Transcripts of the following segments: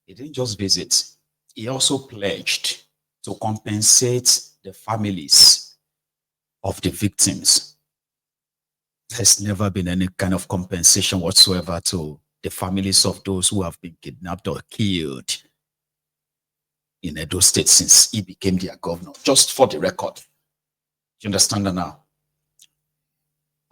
He didn't just visit, he also pledged to compensate the families of the victims. There's never been any kind of compensation whatsoever to the families of those who have been kidnapped or killed in Edo State since he became their governor, just for the record. You understand that now?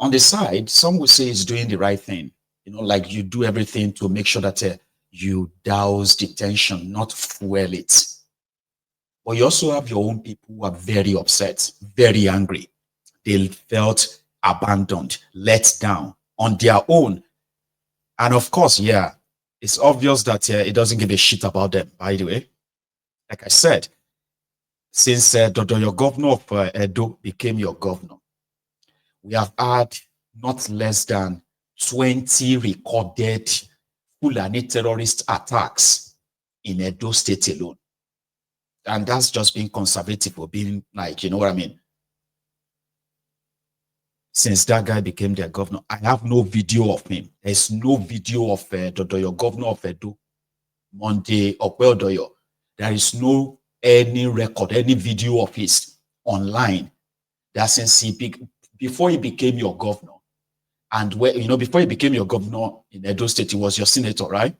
On the side, some will say he's doing the right thing. Like you do everything to make sure that you douse the tension, not fuel it. But you also have your own people who are very upset, very angry. They felt abandoned, let down on their own. And of course, yeah, it's obvious that it doesn't give a shit about them, by the way. Like I said, since Dodo, your governor of Edo, became your governor, we have had not less than 20 recorded Fulani terrorist attacks in Edo State alone. And that's just being conservative or being like, you know what I mean? Since that guy became their governor, I have no video of him. There's no video of Dodo, your governor of Edo, Monday Odoyo. There is no any record, any video of his online. That since before he became your governor, and before he became your governor in Edo State, he was your senator, right?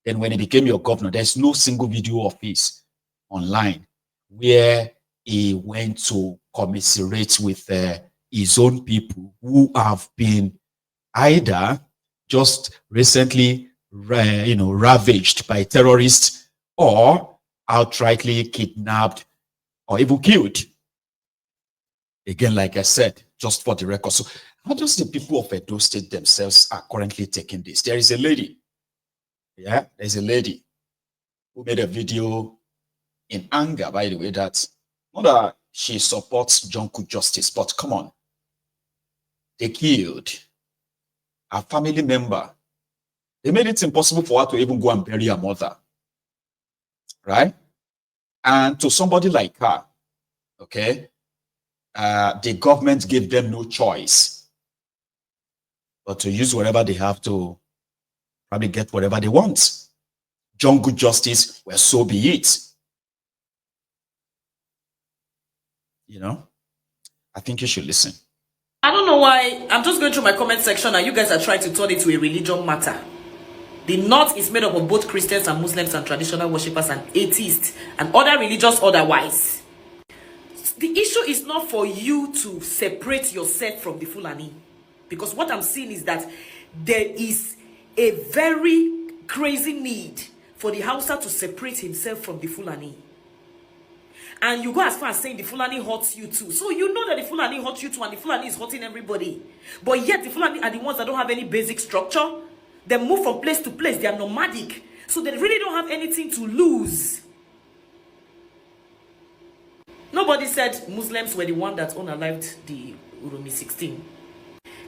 Then when he became your governor, there's no single video of his online where he went to commiserate with his own people who have been either just recently, ravaged by terrorists or outrightly kidnapped or even killed. Again, like I said, just for the record. So how does the people of Edo State themselves are currently taking this? There is a lady. Yeah, there's a lady who made a video in anger, by the way, that not that she supports Jungle justice, but come on. They killed a family member. They made it impossible for her to even go and bury her mother. Right? And to somebody like her, okay, the government gave them no choice but to use whatever they have to probably get whatever they want. Jungle justice, well, so be it. I think you should listen. I don't know why. I'm just going through my comment section and you guys are trying to turn it to a religion matter. The North is made up of both Christians and Muslims and traditional worshippers and atheists and other religions otherwise. The issue is not for you to separate yourself from the Fulani. Because what I'm seeing is that there is a very crazy need for the Hausa to separate himself from the Fulani. And you go as far as saying the Fulani hurts you too. So you know that the Fulani hurts you too and the Fulani is hurting everybody. But yet the Fulani are the ones that don't have any basic structure. They move from place to place. They are nomadic. So they really don't have anything to lose. Nobody said Muslims were the one that unalived the Urumi 16.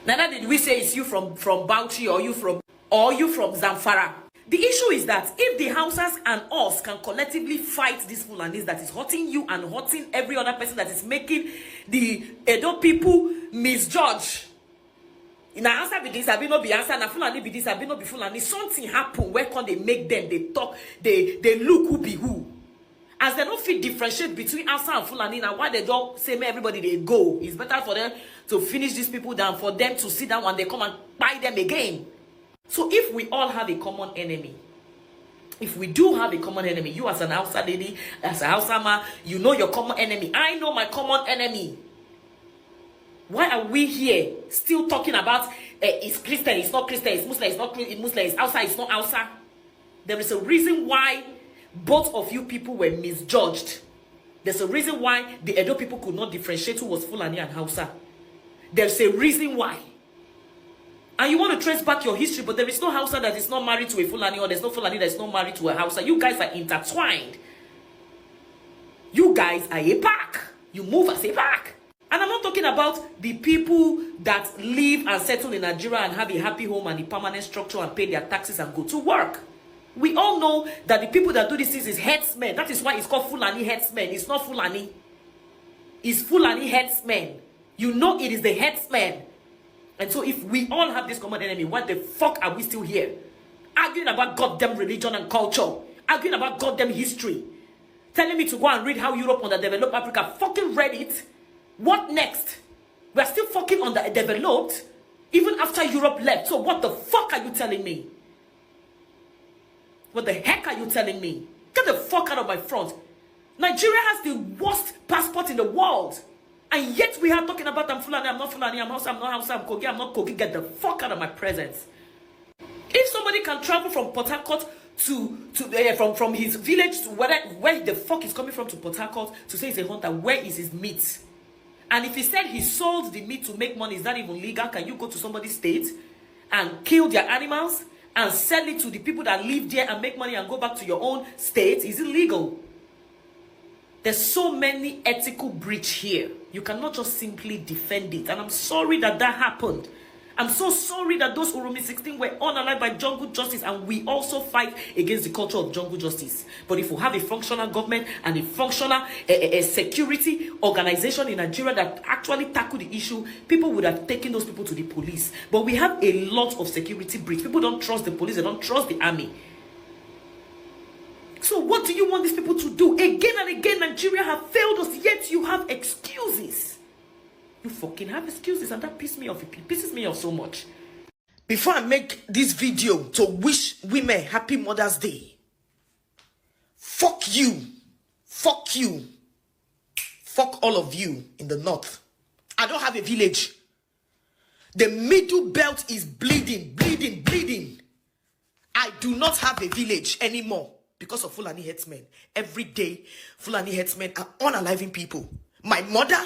Neither did we say it's you from Bauchi or you from Zamfara. The issue is that if the Hausas and us can collectively fight these Fulanis that is hurting you and hurting every other person that is making the Edo people misjudge. In answer be this, I be no be answer, na Fulani be this, I be no be Fulani. Something happen where can they make them, they talk, they look who be who. As they don't fit differentiate between Hausa and Fulani, now why they don't say everybody they go. It's better for them to finish these people than for them to sit down when they come and buy them again. So if we all have a common enemy, if we do have a common enemy, you as an Hausa lady, as a Hausa man, you know your common enemy. I know my common enemy. Why are we here still talking about it's Christian, it's not Christian, it's Muslim, it's not Muslim, it's Hausa, it's not Hausa? There is a reason why both of you people were misjudged. There's a reason why the Edo people could not differentiate who was Fulani and Hausa. There's a reason why. And you want to trace back your history, but there is no Hausa that is not married to a Fulani, or there's no Fulani that is not married to a Hausa. You guys are intertwined. You guys are a pack. You move as a pack. And I'm not talking about the people that live and settle in Nigeria and have a happy home and a permanent structure and pay their taxes and go to work. We all know that the people that do these things is headsmen. That is why it's called Fulani headsmen. It's not Fulani. It's Fulani headsmen. You know it is the headsmen. And so if we all have this common enemy, what the fuck are we still here? Arguing about goddamn religion and culture. arguing about goddamn history, telling me to go and read how Europe underdeveloped Africa. Fucking read it. What next? We are still fucking underdeveloped even after Europe left. So what the fuck are you telling me? What the heck are you telling me? Get the fuck out of my front. Nigeria has the worst passport in the world. And yet we are talking about I'm Fulani, I'm not Fulani, I'm Hausa, I'm not Hausa, I'm Kogi, I'm not Kogi. Get the fuck out of my presence. If somebody can travel from Port Harcourt from his village to where the fuck he's coming from to Port Harcourt to say he's a hunter, where is his meat? And if he said he sold the meat to make money, is that even legal? Can you go to somebody's state and kill their animals and sell it to the people that live there and make money and go back to your own state? Is it legal? There's so many ethical breach here. You cannot just simply defend it. And I'm sorry that happened. I'm so sorry that those Uromi 16 were unalive by jungle justice, and we also fight against the culture of jungle justice. But if we have a functional government and a functional security organization in Nigeria that actually tackle the issue, people would have taken those people to the police. But we have a lot of security breach. People don't trust the police. They don't trust the army. So what do you want these people to do? Again and again, Nigeria have failed us, yet you have excuses. You fucking have excuses, and that pisses me off. It pisses me off so much. Before I make this video to wish women happy Mother's Day, fuck you. Fuck you. Fuck all of you in the north. I don't have a village. The middle belt is bleeding, bleeding, bleeding. I do not have a village anymore because of Fulani headsmen. Every day, Fulani headsmen are unaliving people. My mother,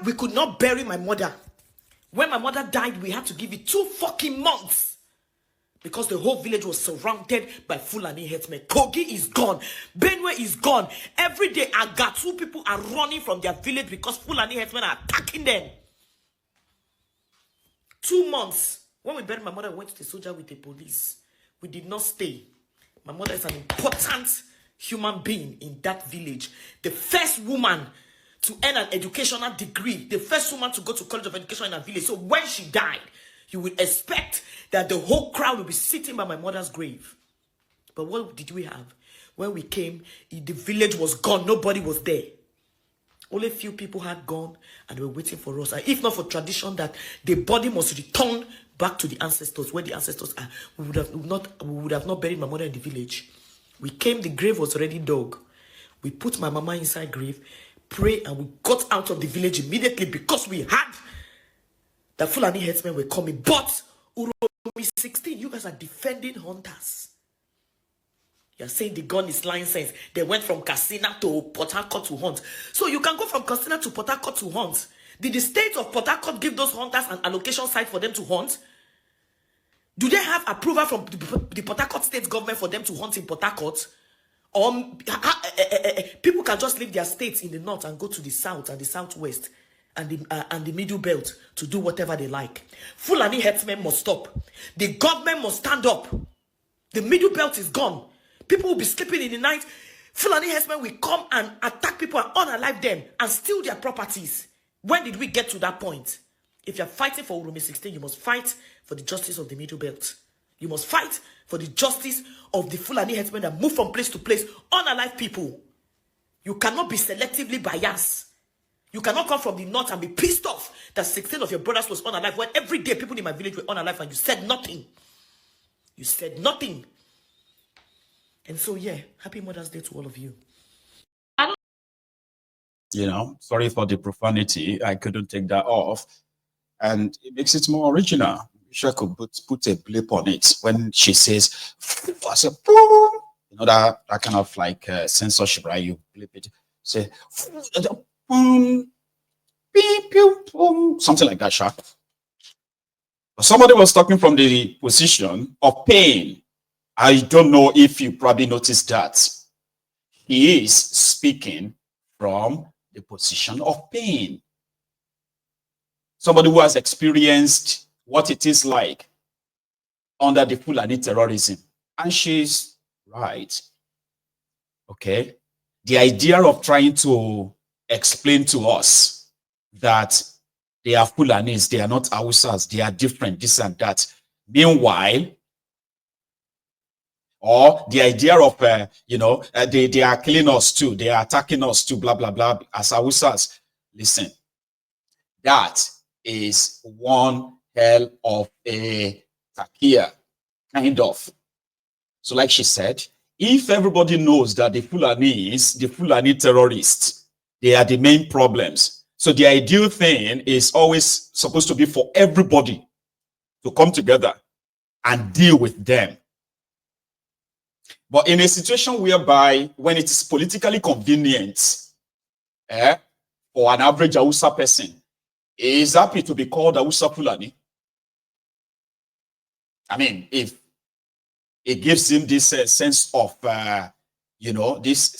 we could not bury my mother. When my mother died, we had to give it 2 fucking months because the whole village was surrounded by Fulani headsmen. Kogi is gone. Benue is gone. Every day, Agatu people are running from their village because Fulani headsmen are attacking them. 2 months. When we buried my mother, we went to the soldier with the police. We did not stay. My mother is an important human being in that village. The first woman to earn an educational degree. The first woman to go to College of Education in a village. So when she died, you would expect that the whole crowd would be sitting by my mother's grave. But what did we have? When we came, the village was gone. Nobody was there. Only few people had gone and they were waiting for us. And if not for tradition that the body must return back to the ancestors, where the ancestors are, we would have not buried my mother in the village. We came, the grave was already dug. We put my mama inside grave, pray, and we got out of the village immediately because we had the Fulani headsmen were coming. But Uromi 16, you guys are defending hunters. You're saying the gun is licensed. They went from Katsina to Port Harcourt to hunt. So you can go from Katsina to Port Harcourt to hunt. Did the state of Port Harcourt give those hunters an allocation site for them to hunt? Do they have approval from the Port Harcourt state government for them to hunt in Port Harcourt? Or people can just leave their states in the north and go to the south and the southwest and the middle belt to do whatever they like. Fulani headsmen must stop. The government must stand up. The middle belt is gone. People will be sleeping in the night. Fulani headsmen will come and attack people and unalive them and steal their properties. When did we get to that point? If you're fighting for Uromi 16, you must fight for the justice of the middle belt. You must fight for the justice of the Fulani headsmen that move from place to place, unalive people. You cannot be selectively biased. You cannot come from the north and be pissed off that 16 of your brothers was unalive when every day people in my village were unalive and you said nothing. You said nothing. And so, yeah, happy Mother's Day to all of you. You know, sorry for the profanity. I couldn't take that off. And it makes it more original. Wish I could put a blip on it when she says, I said, boom. You know, that kind of like censorship, right? You blip it, say, boom, beep, beep, boom, something like that, sharp. But somebody was talking from the position of pain. I don't know if you probably noticed that. He is speaking from the position of pain. Somebody who has experienced what it is like under the Fulani terrorism. And she's right. Okay. The idea of trying to explain to us that they are Fulanis, they are not Hausas, they are different, this and that. Meanwhile, or the idea of, they are killing us too, they are attacking us too, blah, blah, blah, as Hausas. Listen, that is one hell of a takia, kind of. So like she said, if everybody knows that the Fulani terrorists, they are the main problems. So the ideal thing is always supposed to be for everybody to come together and deal with them. But in a situation whereby when it is politically convenient for an average Hausa person, he is happy to be called Hausa Fulani. I mean, if it gives him this sense of, this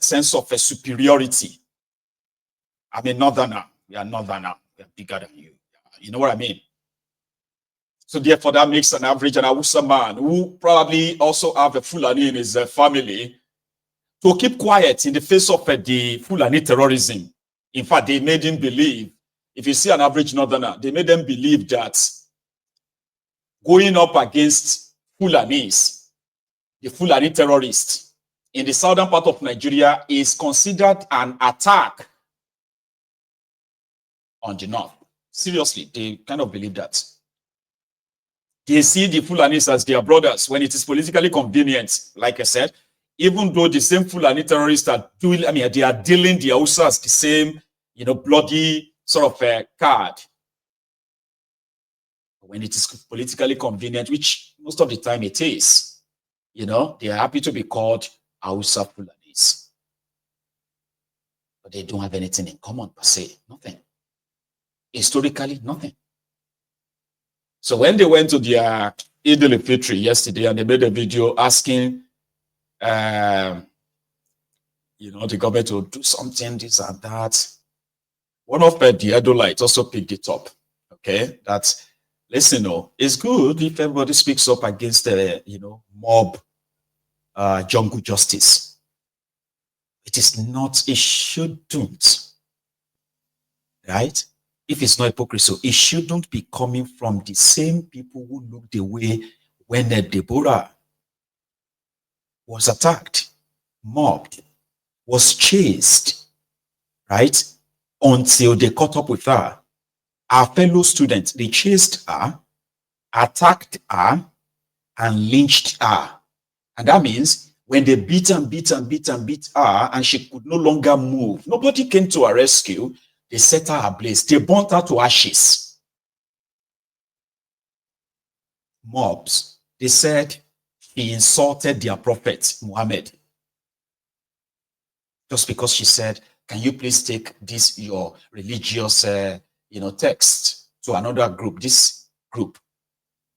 sense of superiority. I mean, Northerner, we are Northerner, we are bigger than you. You know what I mean? So therefore, that makes an average and Hausa man who probably also have a Fulani in his family to keep quiet in the face of the Fulani terrorism. In fact, they made him believe, if you see an average Northerner, they made them believe that going up against Fulanis, the Fulani terrorists in the southern part of Nigeria, is considered an attack on the north. Seriously, they kind of believe that. They see the Fulanis as their brothers when it is politically convenient. Like I said, even though the same Fulani terrorists are doing, they are dealing the Hausas the same, bloody sort of card. When it is politically convenient, which most of the time it is, they are happy to be called Hausa Fulanis. But they don't have anything in common per se, nothing. Historically, nothing. So when they went to their Edolites yesterday and they made a video asking, the government to do something, this and that, one of the Edolites also picked it up, okay, that, listen, it's good if everybody speaks up against mob jungle justice. It is not, it shouldn't, right? If it's not hypocrisy, it shouldn't be coming from the same people who looked away when Deborah was attacked, mobbed, was chased, right? Until they caught up with her. Our fellow students, they chased her, attacked her, and lynched her. And that means when they beat her, and she could no longer move, nobody came to her rescue. They set her ablaze. They burnt her to ashes. Mobs, they said he insulted their prophet, Muhammad. Just because she said, can you please take this, your religious, text to another group? This group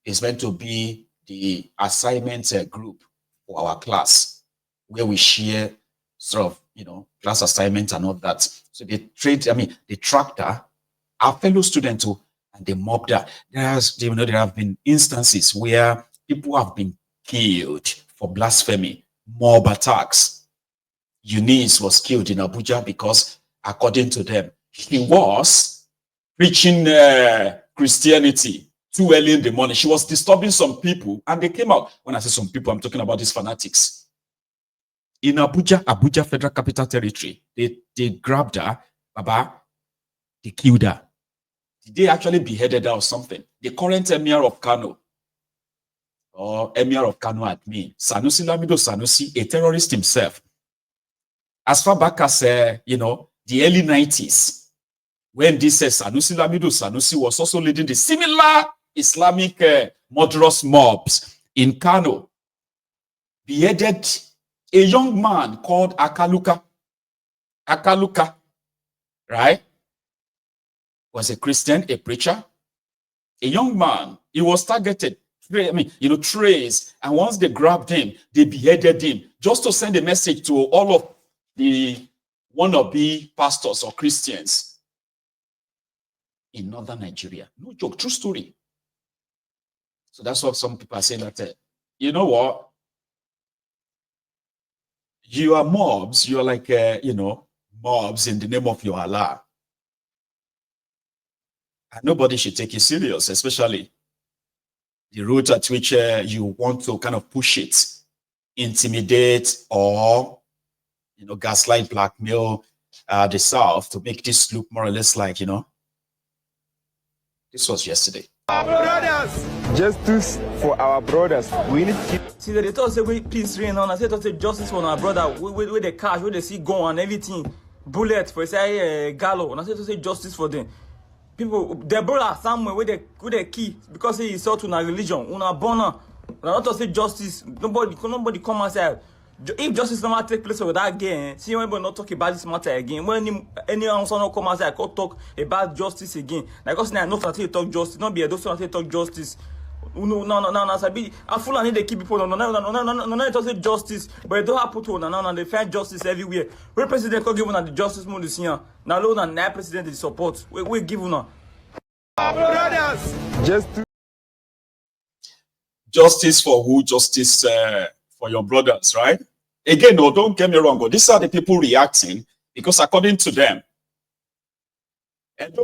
is meant to be the assignment group for our class, where we share sort of, class assignment and all that. So they tracked her, our fellow student, and they mobbed her. There have been instances where people have been killed for blasphemy, mob attacks. Eunice was killed in Abuja because, according to them, she was preaching Christianity too early in the morning. She was disturbing some people, and they came out. When I say some people, I'm talking about these fanatics. In Abuja Federal Capital Territory, they grabbed her, Baba, they killed her. They actually beheaded her or something. The current Emir of Kano, or Emir of Kano admin, Sanusi Lamido Sanusi, a terrorist himself. As far back as, the early 90s, when this Sanusi Lamido Sanusi was also leading the similar Islamic murderous mobs in Kano, beheaded a young man called Akaluka. Akaluka, right? Was a Christian, a preacher, a young man. He was targeted, traced, and once they grabbed him, they beheaded him, just to send a message to all of the wannabe pastors or Christians in northern Nigeria. No joke, true story. So that's what some people are saying, that, you know what? You are mobs, you are like, mobs in the name of your Allah. And nobody should take you serious, especially the route at which you want to kind of push it. intimidate or, gaslight, blackmail the South to make this look more or less like, this was yesterday. Brothers, justice for our brothers. We need to see they thought say we peace reign on. I say say justice for our brother. With the cash, where they see gun and everything, bullet for say gallow. And I say justice for them. People, their brother somewhere with the key because he is to our religion, una bona. And not to say justice. Nobody come outside. If justice never take place with that again, see when we not talk about this matter again. When anyone not come outside, I could talk about justice again. Like us now, not until talk justice, not be a doctor until talk justice. No. Sabi, I full and need to keep people. No. It say justice, but it don't happen to no. They find justice everywhere. When president can give una the justice more this year. Now, alone and now president is support. We give una. brothers. Justice for who? Justice for your brothers, right? Again, no, don't get me wrong, but these are the people reacting because according to them,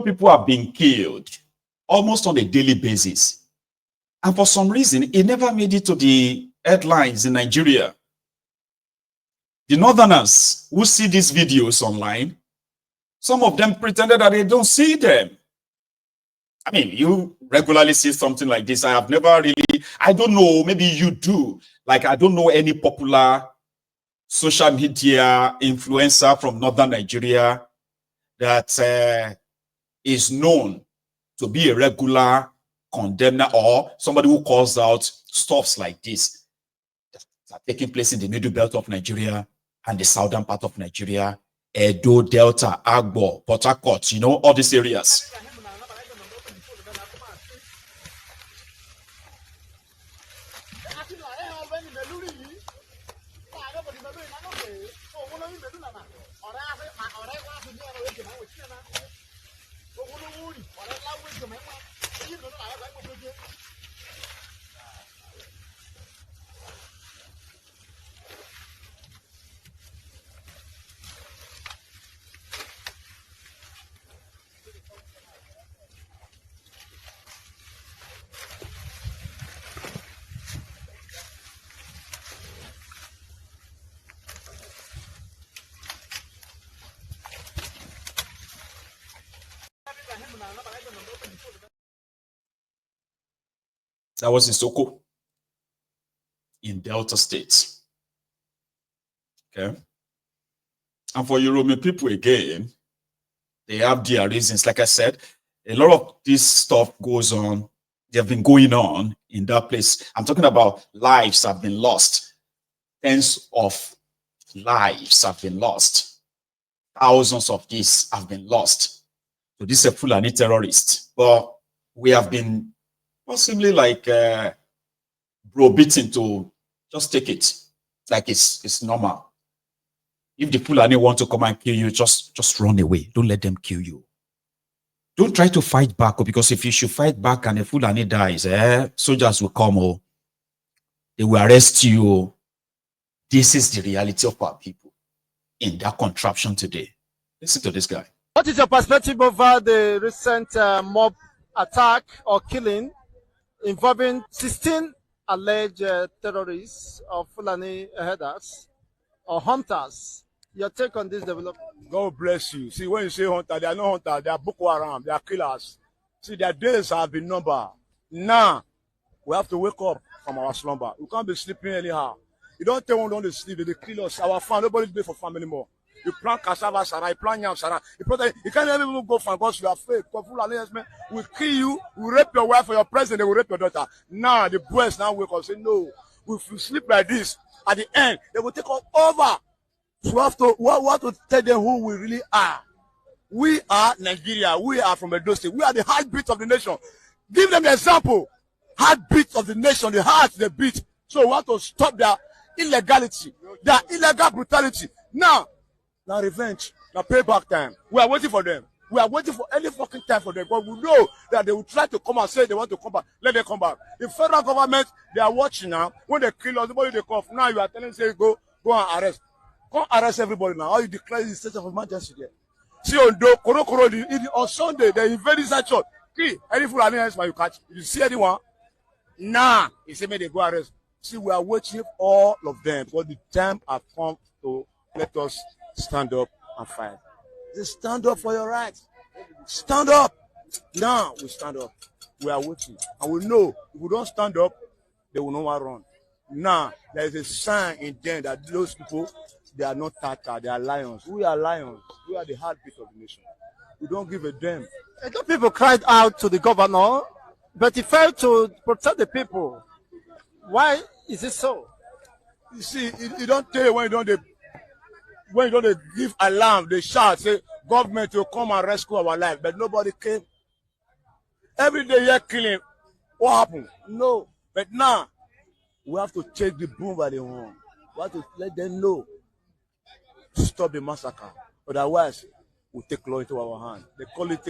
people are being killed almost on a daily basis. And for some reason, it never made it to the headlines in Nigeria. The Northerners who see these videos online, some of them pretended that they don't see them. I mean, you regularly see something like this. I have never really, I don't know, maybe you do. Like, I don't know any popular social media influencer from Northern Nigeria that is known to be a regular condemner or somebody who calls out stuffs like this that are taking place in the middle belt of Nigeria and the southern part of Nigeria, Edo, Delta, Agbo, Port Harcourt, all these areas. That was in Soko, in Delta State. Okay. And for Yoruba people, again, they have their reasons. Like I said, a lot of this stuff goes on. They have been going on in that place. I'm talking about lives have been lost. Tens of lives have been lost. Thousands of these have been lost. So this is a Fulani terrorist. But we have been possibly like browbeaten to just take it. Like it's normal. If the Fulani want to come and kill you, just run away. Don't let them kill you. Don't try to fight back, because if you should fight back and the Fulani dies, soldiers will come, they will arrest you. This is the reality of our people in that contraption today. Listen to this guy. What is your perspective over the recent mob attack or killing involving 16 alleged terrorists or Fulani herders or hunters? Your take on this development? God bless you. See, when you say hunter, they are not hunters, they are Boko Haram, they are killers. See, their days have been numbered. Now, we have to wake up from our slumber. We can't be sleeping anyhow. You don't tell one to sleep, they kill us. Our farm, nobody's there for farm anymore. You plant cassava, Sarah, you plant yam, Sarah. You can't even go farm because you are afraid. We kill you, we rape your wife or your president, they will rape your daughter. Now, the boys now wake up and say, no, if you sleep like this, at the end, they will take us over. So we have to tell them who we really are. We are Nigeria. We are from Edo State. We are the heartbeat of the nation. Give them the example. Heartbeat of the nation, the heart, the beat. So we have to stop their illegality, their illegal brutality. Now revenge, now payback time. We are waiting for them. We are waiting for any fucking time for them. But we know that they will try to come and say they want to come back. Let them come back. The federal government, they are watching now. When they kill us, nobody they cough. Now you are telling them, say, go and arrest. Come arrest everybody now. How you declare the state of emergency there? See on Sunday, they invaded that church. Any Fulani else you catch? If you see anyone, nah, he said, may they go arrest. See, we are waiting all of them because the time has come to let us stand up and fight. Just stand up for your rights. Stand up. Now we stand up. We are waiting. And we know if we don't stand up, they will not run. Now, there is a sign in them that those people, they are not Tata, they are lions. We are lions. We are the heartbeat of the nation. We don't give a damn. A lot of people cried out to the governor, but he failed to protect the people. Why is it so? You see, you don't tell when you don't give alarm, they shout, say, government will come and rescue our life, but nobody came. Every day you're killing. What happened? No. But now, we have to take the boom by the horn. We have to let them know to stop the massacre. Otherwise, we'll take law into our hand. They call it